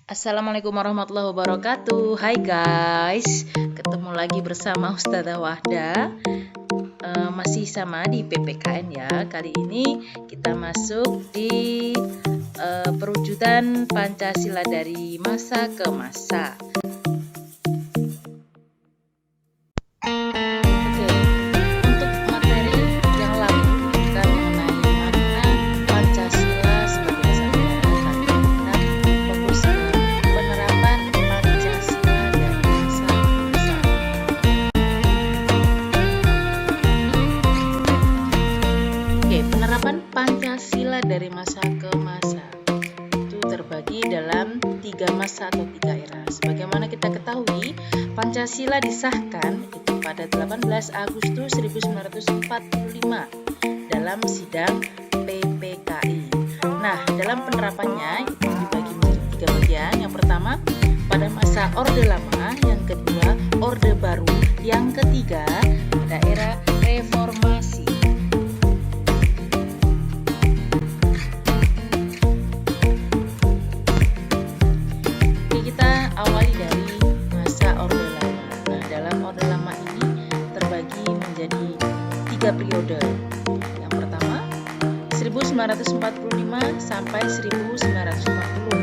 Assalamualaikum warahmatullahi wabarakatuh. Hai guys, ketemu lagi bersama Ustazah Wahda. Masih sama di PPKN ya. Kali ini kita masuk di perwujudan Pancasila dari masa ke masa. Penerapan Pancasila dari masa ke masa itu terbagi dalam 3 masa atau 3 era. Sebagaimana kita ketahui, Pancasila disahkan itu pada 18 Agustus 1945 dalam sidang PPKI. Nah, dalam penerapannya itu dibagi menjadi 3 bagian. Yang pertama, pada masa Orde Lama, yang kedua, Orde Baru, yang ketiga, pada era reformasi. Awali dari masa Orde Lama. Nah, dalam Orde Lama ini terbagi menjadi 3 periode. Yang pertama, 1945 sampai 1950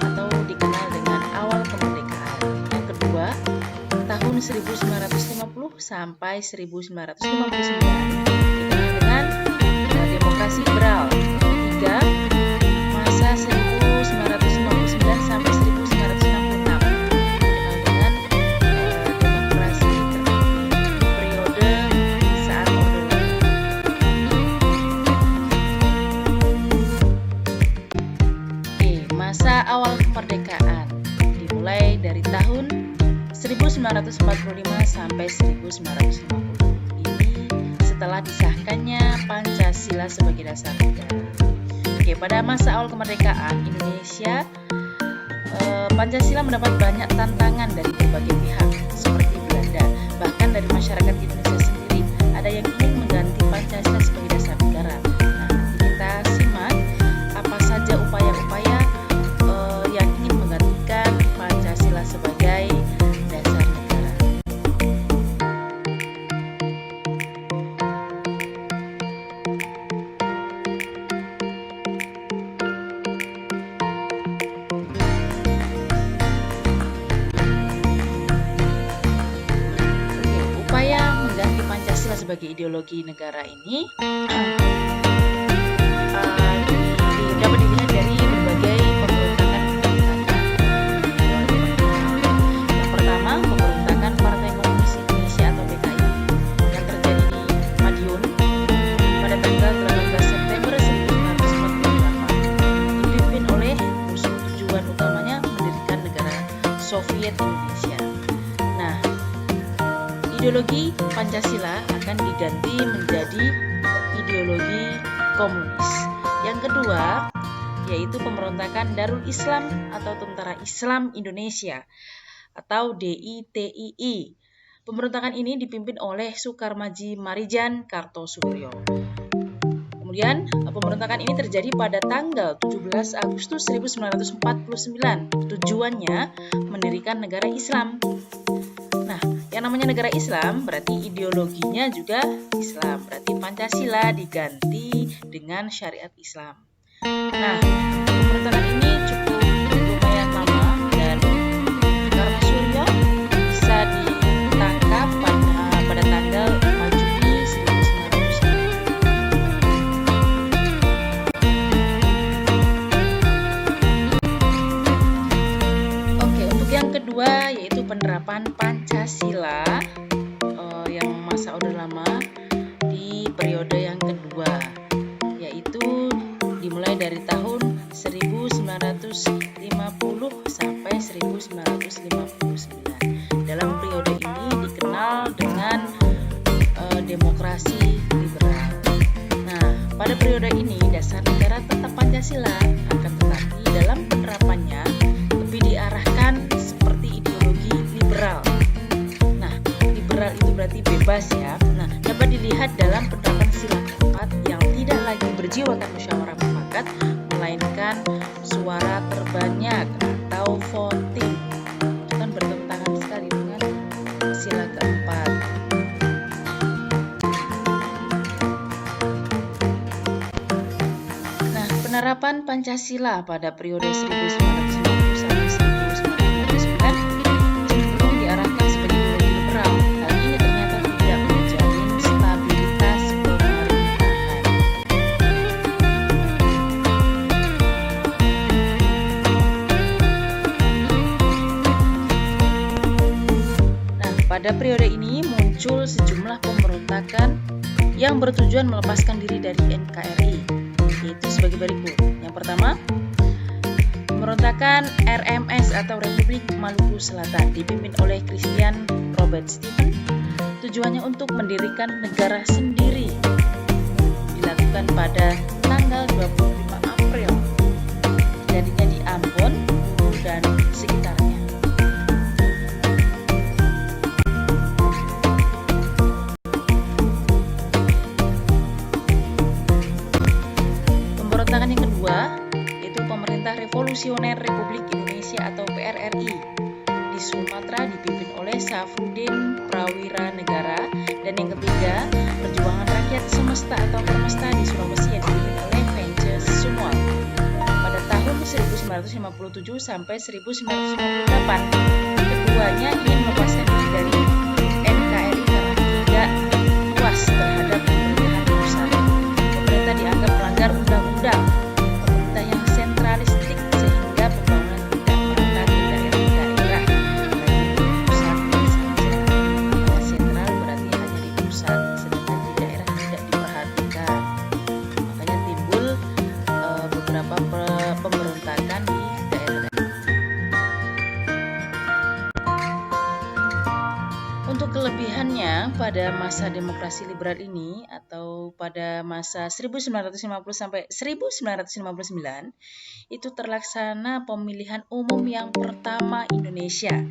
atau dikenal dengan awal kemerdekaan. Yang kedua, tahun 1950 sampai 1959 dikenal dengan demokrasi liberal. Ketiga, masa 1959 sampai 1960 awal kemerdekaan dimulai dari tahun 1945 sampai 1950. Ini setelah disahkannya Pancasila sebagai dasar negara. Pada masa awal kemerdekaan Indonesia, Pancasila mendapat banyak tantangan dari berbagai pihak seperti Belanda. Bahkan dari masyarakat Indonesia sendiri ada yang ingin mengganti Pancasila sebagai dasar negara. Nah, kita simak apa saja upaya-upaya sebagai dasar negara. Upaya mengganti Pancasila sebagai ideologi negara ini dapat dilihat dari berbagai pemberontakan Partai Komunis Indonesia atau PKI yang terjadi di Madiun pada tanggal 18 September 1945 dipimpin oleh musuh tujuan utamanya mendirikan negara Soviet Indonesia. Nah, ideologi Pancasila akan diganti menjadi ideologi komunis. Yang kedua yaitu pemberontakan Darul Islam atau Tentara Islam Indonesia atau DITII. Pemberontakan ini dipimpin oleh Sukarmaji Marijan Kartosuwiryo. Kemudian pemberontakan ini terjadi pada tanggal 17 Agustus 1949. Tujuannya mendirikan negara Islam. Nah, yang namanya negara Islam berarti ideologinya juga Islam. Berarti Pancasila diganti dengan syariat Islam. Nah, pemberontakan ini cukup lumayan lama dan Kartosuwiryo bisa ditangkap pada tanggal 5 Juni 1950. Oke, untuk yang kedua yaitu penerapan Pancasila yang masa Orde Lama di periode yang kedua, yaitu dimulai dari tahun 1950 sampai 1959. Dalam periode ini dikenal dengan demokrasi liberal. Nah, pada periode ini dasar negara tetap Pancasila, akan tetapi dalam penerapannya lebih diarahkan seperti ideologi liberal. Nah, liberal itu berarti bebas ya. Nah, dapat dilihat dalam penerapan sila keempat yang tidak lagi berjiwakan musyawarah mufakat, melainkan suara terbanyak atau atau voting. Itu kan bertentangan sekali dengan sila keempat. Nah, penerapan Pancasila pada periode 1950 sampai 1959 cenderung diarahkan sebagai ideologi liberal. Hal ini ternyata tidak menjamin stabilitas pemerintahan. Nah, pada periode ini muncul sejumlah pemberontakan yang bertujuan melepaskan diri dari NKRI, yaitu sebagai berikut. Yang pertama, pemberontakan RMS atau Republik Maluku Selatan dipimpin oleh Christian Robert Stephen. Tujuannya untuk mendirikan negara sendiri. Dilakukan pada tanggal 25 April. Jadinya di Ambon dan sekitarnya. Pemberontakan yang kedua yaitu Pemerintah Revolusioner Republik Indonesia atau PRRI di Sumatera dipimpin oleh Safruddin Prawira Negara. Dan yang ketiga, Perjuangan Rakyat Semesta atau Permesta di Sulawesi yang dipimpin oleh Vence Sumol. Pada tahun 1957 sampai 1958, keduanya ingin melepaskan diri dari NKRI karena tidak puas terhadap pemerintahan pusat. Pemerintah dianggap melanggar undang-undang, pemerintah yang sentralistik sehingga pembangunan tidak merata di daerah-daerah, baik di pusat saja. Karena sentral berarti hanya di pusat, sedangkan di daerah tidak diperhatikan. Makanya timbul beberapa pemberontakan di daerah-daerah. Untuk kelebihannya pada masa demokrasi liberal ini atau pada masa 1950 sampai 1959 itu terlaksana pemilihan umum yang pertama Indonesia,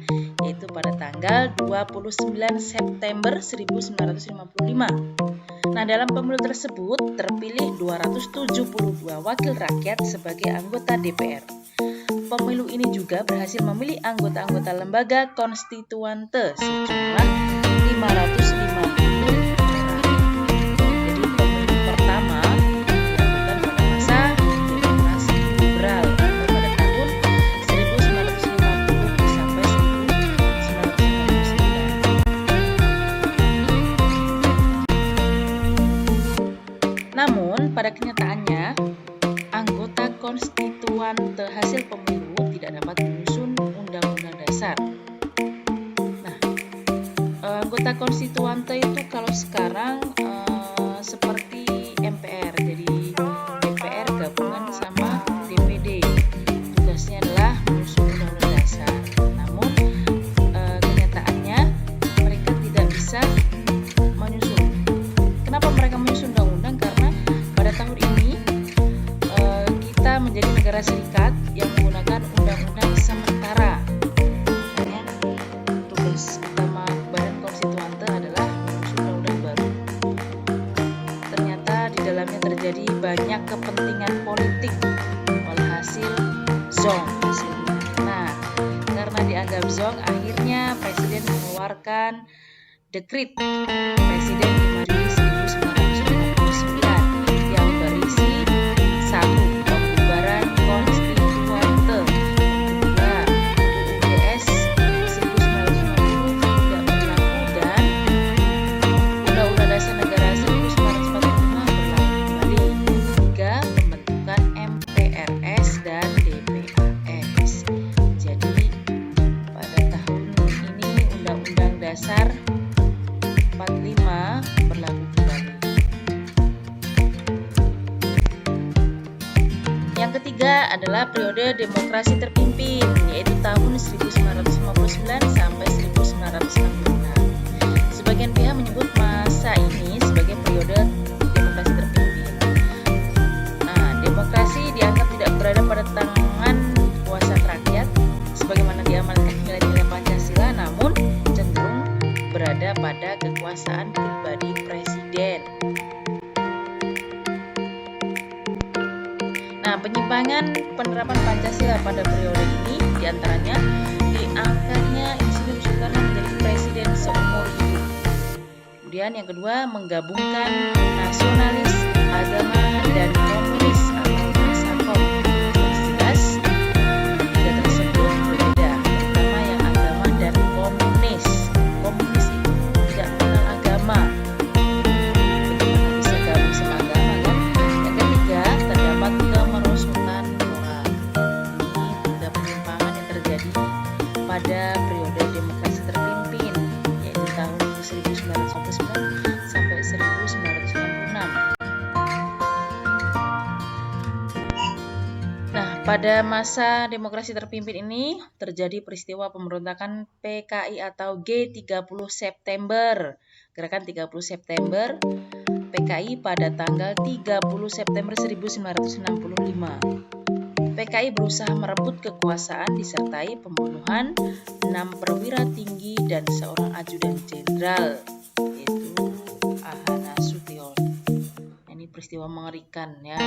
yaitu pada tanggal 29 September 1955. Nah, dalam pemilu tersebut terpilih 272 wakil rakyat sebagai anggota DPR. Pemilu ini juga berhasil memilih anggota-anggota lembaga konstituante sejumlah 550 orang. Jadi pemilu pertama dilakukan pada masa demokrasi liberal atau pada tahun 1950 sampai 1959. Namun pada kenyataannya anggota konstituante hasil pemilu tidak dapat menyusun undang-undang dasar. Nah, anggota konstituante itu kalau sekarang seperti MPR, jadi DPR gabungan sama DPD. Tugasnya adalah menyusun undang-undang dasar. Namun kenyataannya mereka tidak bisa menyusun. Kenapa mereka menyusun undang-undang? Karena pada tahun ini kita menjadi negara serikat yang menggunakan undang-undang sementara. Makanya tugas utama Badan Konstituante adalah menyusun undang-undang baru. Ternyata di dalamnya terjadi banyak kepentingan politik, walhasil zonk hasilnya. Nah, karena dianggap zonk, akhirnya Presiden mengeluarkan dekrit Presiden 5 Juli 1959 yang berisi 1. Pembubaran konstituante. 2. UUDS 1950 tidak berlaku dan Undang-Undang Dasar Negara 1945 berlaku kembali. Yang 3. Pembentukan MPRS dan DPAS. Jadi pada tahun ini Undang-Undang Dasar 45 berlaku kembali. Yang ketiga adalah periode demokrasi terpimpin, yaitu tahun 1959 sampai 1966. Sebagian pihak menyebut masa ini sebagai periode demokrasi terpimpin. Nah, demokrasi dianggap tidak berada pada tangan kekuasaan rakyat sebagaimana diamanatkan nilai-nilai Pancasila, namun cenderung berada pada kekuasaan pribadi presiden. Nah, penyimpangan penerapan Pancasila pada periode ini diantaranya diangkatnya Insinyur Soekarno menjadi presiden seumur hidup. Kemudian yang kedua, menggabungkan nasionalis, agama, dan komunis atau Masakom. Jelas, tiga tersebut berbeda, terutama yang agama dan komunis. Komunis itu tidak mengenal agama. Bagaimana bisa gabung sama agama kan? Yang ketiga, terdapat kemerosotan moral. Ini ada penyimpangan yang terjadi pada periode demokrasi terpimpin, yaitu tahun 1949 sampai 1996. Nah, pada masa demokrasi terpimpin ini terjadi peristiwa pemberontakan PKI atau G30 September. Gerakan 30 September PKI pada tanggal 30 September 1965. PKI berusaha merebut kekuasaan disertai pembunuhan 6 perwira tinggi dan seorang ajudan jenderal, yaitu Aha Nasution. Ini peristiwa mengerikan ya.